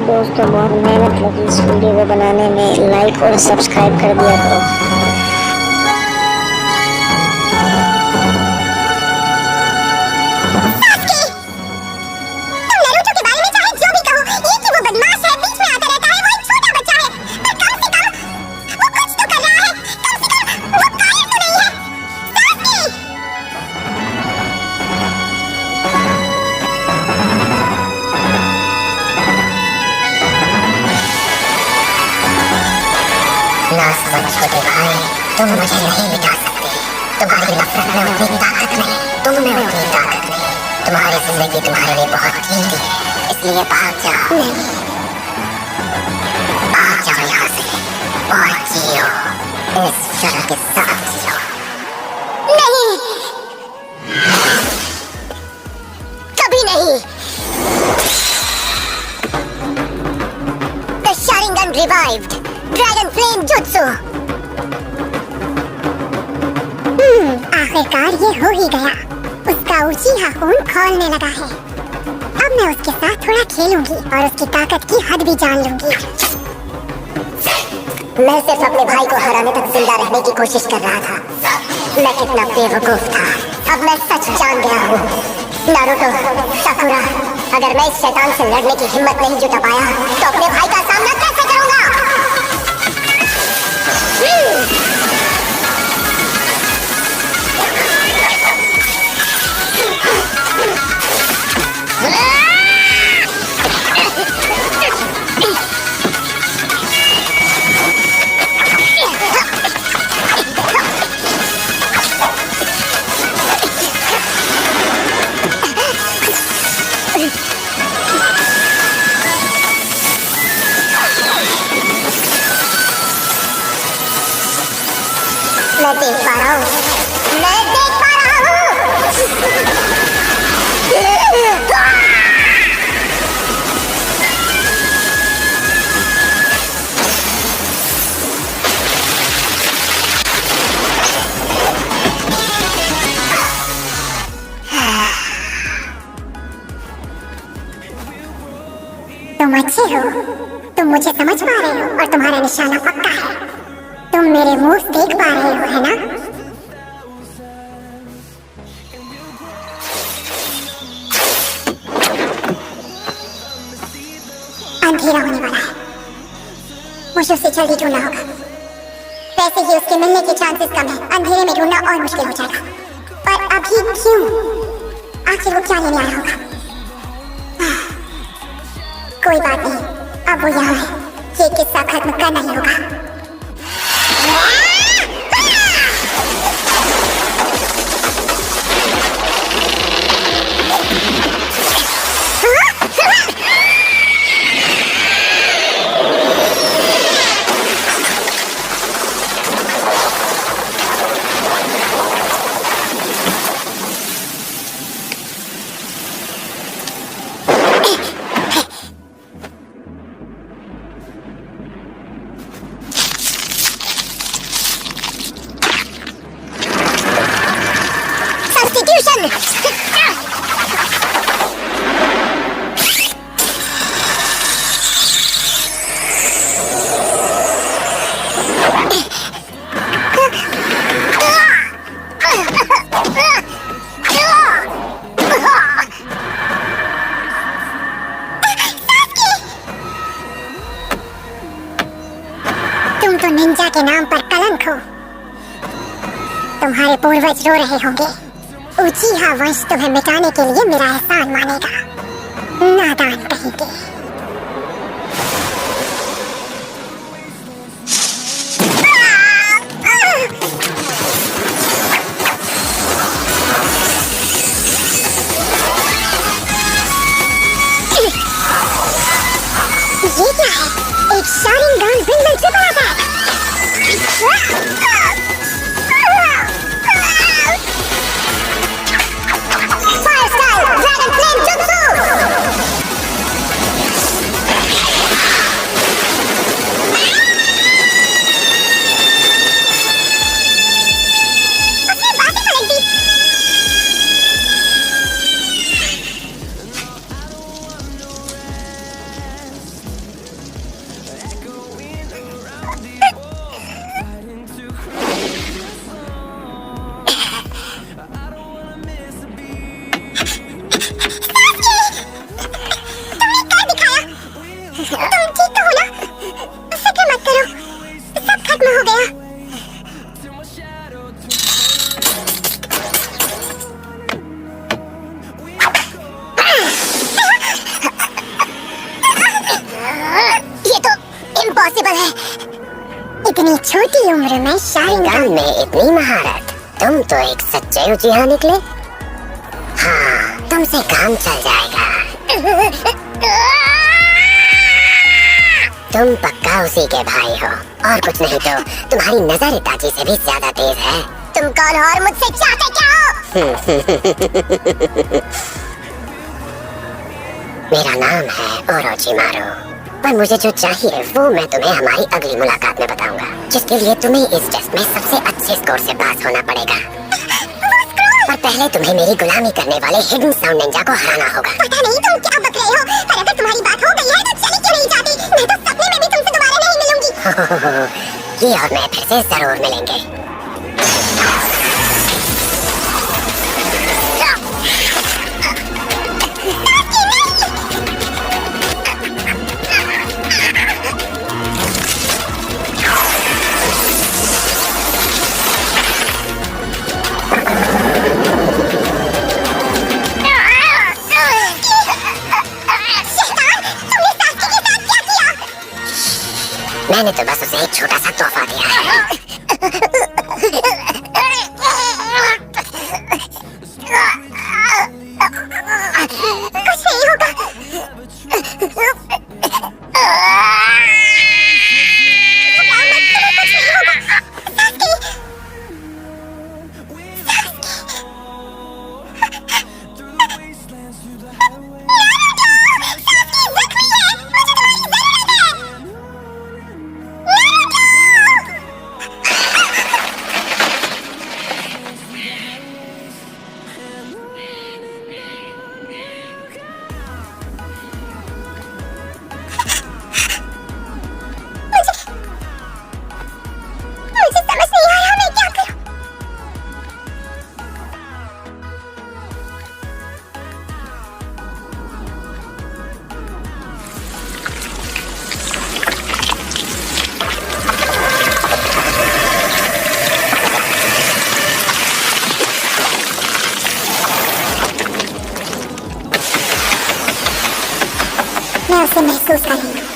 दोस्तों बहुत मेहनत लगी इस वीडियो को बनाने में, लाइक और सब्सक्राइब कर दिया करो। ना समझ छोटे भाई, तुम मुझे नहीं मिटा सकते। तुम्हारी नफरत में उतनी ताकत नहीं, तुम में उतनी ताकत नहीं। तुम्हारी जिंदगी तुम्हारे लिए बहुत कीमती है, इसलिए भाग जाओ। भाग जाओ यहाँ से और जियो इस शर्म के साथ जियो। नहीं, कभी नहीं। The Sharingan revived. Dragon flame jutsu. आखिरकार ये हो ही गया। उसका उचीहा खून खौलने लगा है। अब मैं उसके साथ थोड़ा खेलूंगी और उसकी ताकत की हद भी जान लूंगी। मैं सिर्फ अपने भाई को हराने तक जिंदा रहने की कोशिश कर रहा था। मैं कितना बेवकूफ था। अब मैं सच जान गया हूँ। नारुतो, साकुरा, अगर मैं इस शैतान से लड़ने की हिम्मत नहीं जुटा पाया तो अपने भाई का सामना कैसे करूंगा? मैं देख पा रहा हूँ, मैं देख पा रहा हूँ। तुम अच्छे हो, तुम मुझे समझ पा रहे हो और तुम्हारा निशाना पक्का है। तुम मेरे मुंह देख पा रहे हो, है ना? अंधेरा होने वाला है, मुझे उसे जल्दी ढूंढना होगा। वैसे ही उसके मिलने के चांसेस कम है। अंधेरे में ढूंढना और मुश्किल हो जाएगा। पर अभी क्यों? आखिर वो क्या लेने आया होगा? कोई बात नहीं, अब वो यहाँ है। ये किस्सा खत्म करना ही होगा। तुम तो निंजा के नाम पर कलंक हो। तुम्हारे पूर्वज रो रहे होंगे। उचीहा वंश तुम्हें मिटाने के लिए मेरा एहसान मानेगा। नादान कहेंगे। ये क्या है? एक शारिंगान बिंदल से बड़ा था। Fire style dragon flame jutsu. तुम ठीक तो हो ना? फिक्र मत करो, सब खत्म हो गया। ये तो इम्पॉसिबल है। इतनी छोटी उम्र में शारिंगान में इतनी महारत। तुम तो एक सच्चे उजिहा निकले। हाँ, तुमसे काम चल जाएगा। तुम पक्का उसी के भाई हो, और कुछ नहीं तो तुम्हारी नजर ताजी से भी ज्यादा तेज है। तुम कौन हो और मुझसे चाहते क्या हो? मेरा नाम है ओरोचिमारू, पर मुझे जो चाहिए वो मैं तुम्हें हमारी अगली मुलाकात में बताऊंगा, जिसके लिए तुम्हें इस टेस्ट में सबसे अच्छे स्कोर से पास होना पड़ेगा। पर पहले तुम्हें मेरी गुलामी करने वाले हिडन साउंड निंजा को हराना होगा। पता नहीं तुम क्या बक रहे हो, पर अगर तुम्हारी बात हो गई है तो चली क्यों नहीं जाती? मैं तो सपने में भी तुमसे दोबारा नहीं मिलूंगी। ये और मैं फिर से जरूर मिलेंगे। मैंने तो बस उसे एक छोटा सा तोहफा दिया है। कुछ नहीं होगा। मैं उसे महसूस कर रही हूँ।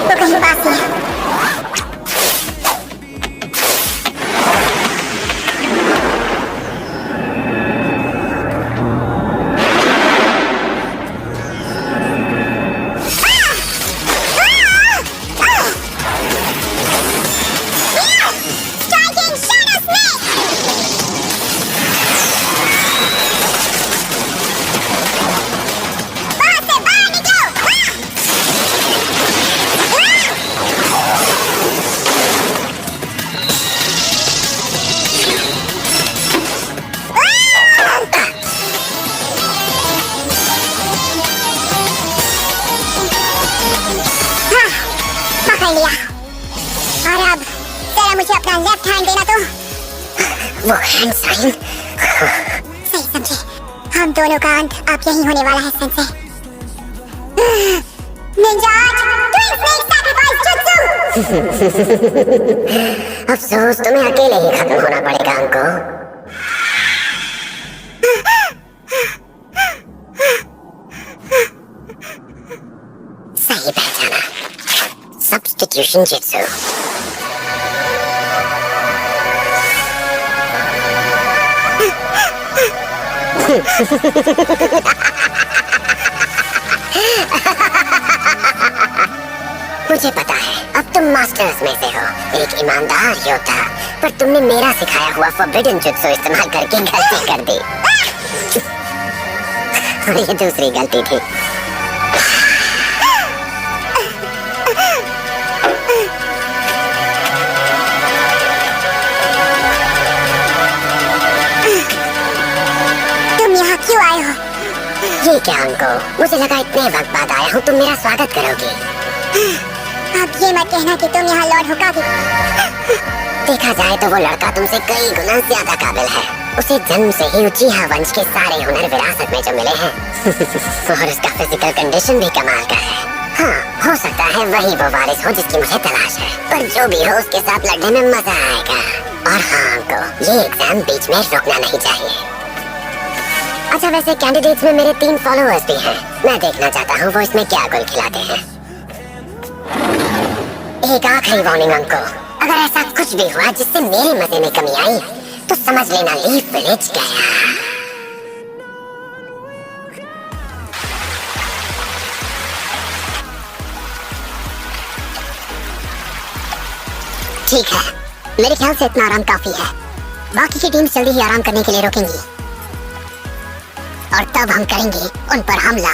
तो कहीं पास ही है। लिया। और अब जरा मुझे अपना लेफ्ट हैंड देना तो। वो हैंड साइन सही समझे। हम दोनों का अंत अब यही होने वाला है sensei. Ninja twin snake sacrifice jutsu. अफसोस तुम्हें अकेले ही खत्म होना पड़ेगा अंको। सही पहचाना, सब्स्टिट्यूशन जित्सु। मुझे पता है अब तुम मास्टर्स में से हो, एक ईमानदार योद्धा, पर तुमने मेरा सिखाया हुआ फॉरबिडन जुत्सु इस्तेमाल करके गलती कर दी। और ये दूसरी गलती थी। तुम यहाँ क्यों आए हो? ये क्या अंको, मुझे लगा इतने वक्त बाद आया हूँ तुम मेरा स्वागत करोगी। अब ये मत कहना कि तुम यहाँ लौट होगा भी। देखा जाए तो वो लड़का तुमसे कई गुना ज्यादा काबिल है। उसे जन्म से ही उचीहा वंश के सारे हुनर विरासत में जो मिले हैं और उसका फिजिकल कंडीशन भी कमाल का है। हाँ, हो सकता है वही वो वारिस हो जिसकी मुझे तलाश है, पर जो भी हो उसके साथ लड़ने में मजा आएगा। और हाँ अंको, ये एग्जाम बीच में रुकना नहीं चाहिए। अच्छा, वैसे कैंडिडेट्स में मेरे 3 फॉलोअर्स भी हैं। मैं देखना चाहता हूँ वो इसमें क्या गुल खिलाते हैं। एक आखिरी वार्निंग अंको, अगर ऐसा कुछ भी हुआ जिससे मेरे मजे में कमी आई तो समझ लेना लीफ विलेज गया। ठीक है, मेरे ख्याल से इतना आराम काफी है। बाकी की टीम जल्दी ही आराम करने के लिए रोकेंगी और तब हम करेंगे उन पर हमला।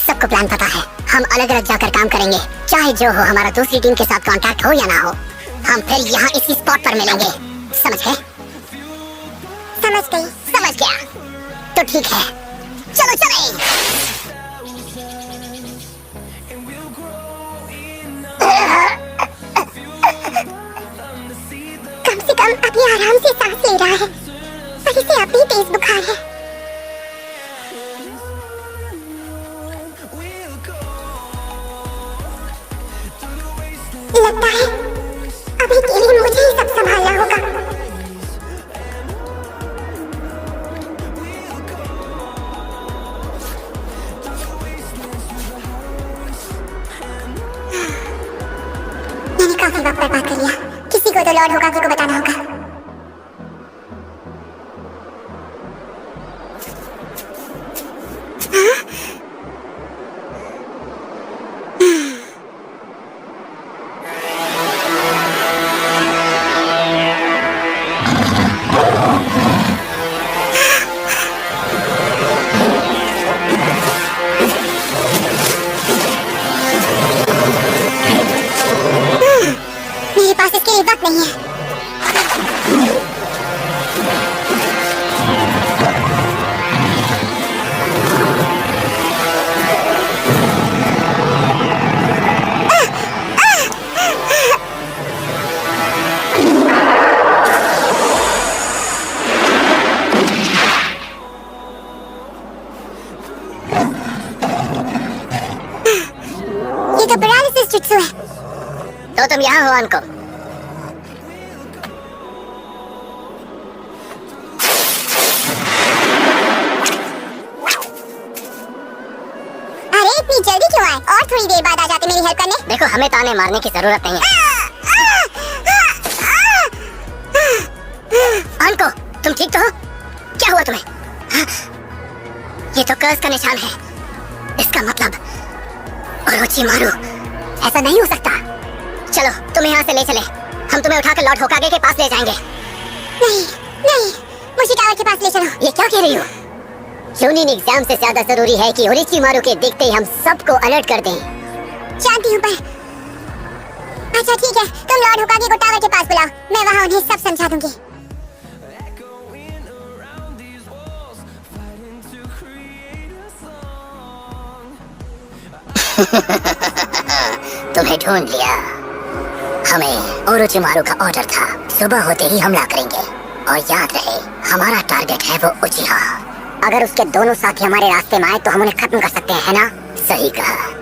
सबको प्लान पता है, हम अलग अलग जाकर काम करेंगे। चाहे जो हो, हमारा दूसरी टीम के साथ कांटेक्ट हो या ना हो, हम फिर यहाँ इसी स्पॉट पर मिलेंगे। समझ गए? समझ गई, समझ गया। तो ठीक है, चलो चले। कम से कम अभी आराम से सांस ले रहा है, पर इसे अभी तेज बुखार है। लगता है अभी के लिए मुझे ही सब संभालना होगा। मैंने काफी वक्त बर्बाद कर लिया। किसी को तो लॉर्ड होकागे को बताना होगा। मेरे पास इसके लिए वक्त नहीं है। ये तो पैरालिसिस जुत्सु है। तो तुम यहाँ हो अंको। अरे इतनी जल्दी क्यों आए? और थोड़ी देर बाद आ जाते मेरी हेल्प करने। देखो, हमें ताने मारने की जरूरत नहीं है। अंको, तुम ठीक तो हो? क्या हुआ तुम्हें? ये तो कर्स का निशान है। इसका मतलब ओरोचिमारू। ऐसा नहीं हो सकता। चलो, तुम्हें यहाँ से ले चले। हम तुम्हें उठाकर लॉर्ड होकागे के पास ले जाएंगे। नहीं, नहीं, मुझे टावर के पास ले चलो। ये क्या कह रही हो? यूनियन एग्जाम से ज्यादा जरूरी है कि ओरोचिमारू के देखते ही हम सबको अलर्ट कर दें। जानती हूँ, पर अच्छा ठीक है, तुम लॉर्ड होकागे को टावर के पास बुलाओ। मैं वहाँ उन्हें सब समझा दूंगी। तुम्हें ढूंढ लिया। हमें ओरोचिमारू का ऑर्डर था, सुबह होते ही हमला करेंगे। और याद रहे, हमारा टारगेट है वो उचिहा। अगर उसके दोनों साथी हमारे रास्ते में आए तो हम उन्हें खत्म कर सकते हैं, है ना? सही कहा।